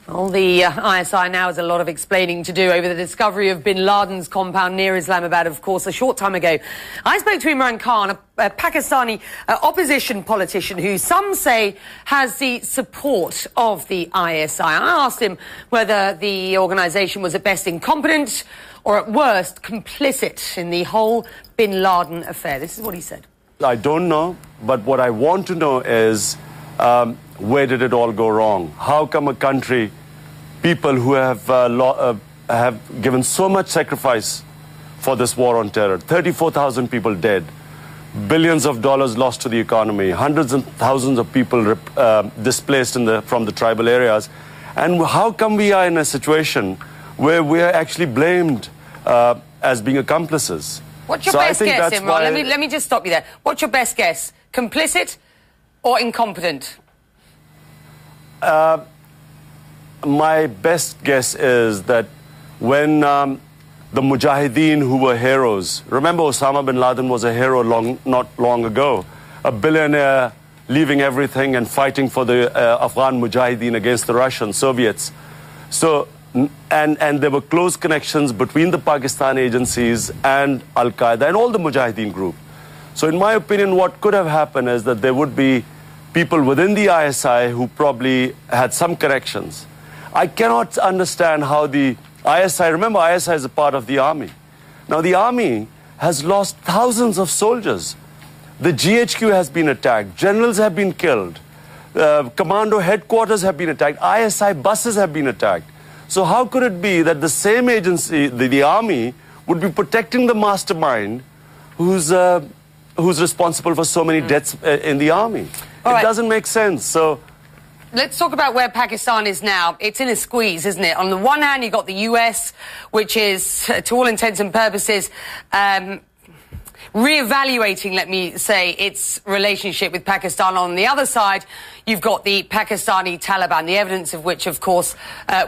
Well, the ISI now has a lot of explaining to do over the discovery of bin Laden's compound near Islamabad, of course, a short time ago. I spoke to Imran Khan, a Pakistani opposition politician who some say has the support of the ISI. I asked him whether the organisation was at best incompetent or at worst complicit in the whole bin Laden affair. This is what he said. I don't know, but what I want to know is where did it all go wrong? How come a country, people who have given so much sacrifice for this war on terror, 34,000 people dead, billions of dollars lost to the economy, hundreds and thousands of people displaced from the tribal areas, and how come we are in a situation where we are actually blamed as being accomplices? What's your best guess, Imran? Let me just stop you there. What's your best guess? Complicit or incompetent? My best guess is that when the Mujahideen, who were heroes, remember Osama bin Laden was a hero not long ago, a billionaire leaving everything and fighting for the Afghan Mujahideen against the Russian Soviets. So, and there were close connections between the Pakistan agencies and Al-Qaeda and all the Mujahideen group. So in my opinion, what could have happened is that there would be people within the ISI who probably had some connections. I cannot understand how the ISI, remember ISI is a part of the army. Now the army has lost thousands of soldiers. The GHQ has been attacked, generals have been killed, commando headquarters have been attacked, ISI buses have been attacked. So how could it be that the same agency, the army, would be protecting the mastermind who's responsible for so many deaths in the army? It doesn't make sense. So let's talk about where Pakistan is now. It's in a squeeze, isn't it? On the one hand, you've got the US, which is, to all intents and purposes, re-evaluating, let me say, its relationship with Pakistan. On the other side, you've got the Pakistani Taliban, the evidence of which, of course,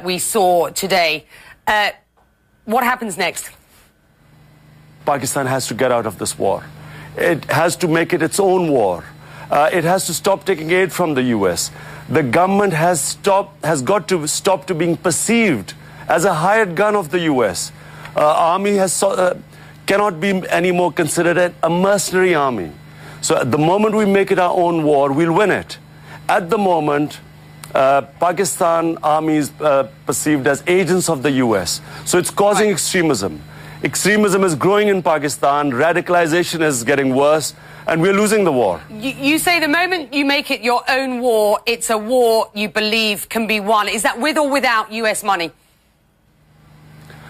we saw today. What happens next? Pakistan has to get out of this war. It has to make it its own war. It has to stop taking aid from the US. The government has got to stop being perceived as a hired gun of the US. Army cannot be anymore considered a mercenary army. So at the moment we make it our own war, we'll win it. At the moment, Pakistan army is perceived as agents of the US. So it's causing extremism. Extremism is growing in Pakistan, radicalization is getting worse, and we're losing the war. You say the moment you make it your own war, it's a war you believe can be won. Is that with or without US money?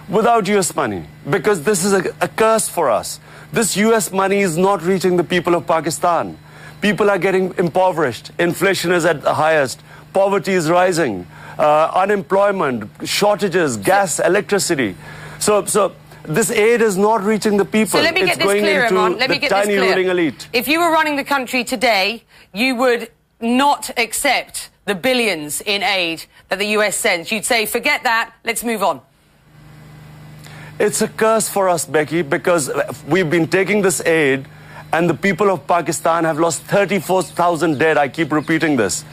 Without US money, because this is a curse for us. This US money is not reaching the people of Pakistan. People are getting impoverished. Inflation is at the highest. Poverty is rising. Unemployment, shortages, gas, electricity. So this aid is not reaching the people. So let me get this clear, Imran. Let me get this clear. Ruling elite. If you were running the country today, you would not accept the billions in aid that the US sends. You'd say, forget that, let's move on. It's a curse for us, Becky, because we've been taking this aid and the people of Pakistan have lost 34,000 dead. I keep repeating this.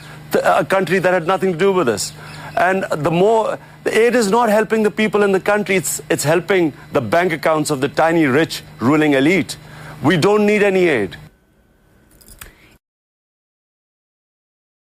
A country that had nothing to do with this. And the aid is not helping the people in the country. It's helping the bank accounts of the tiny rich ruling elite. We don't need any aid.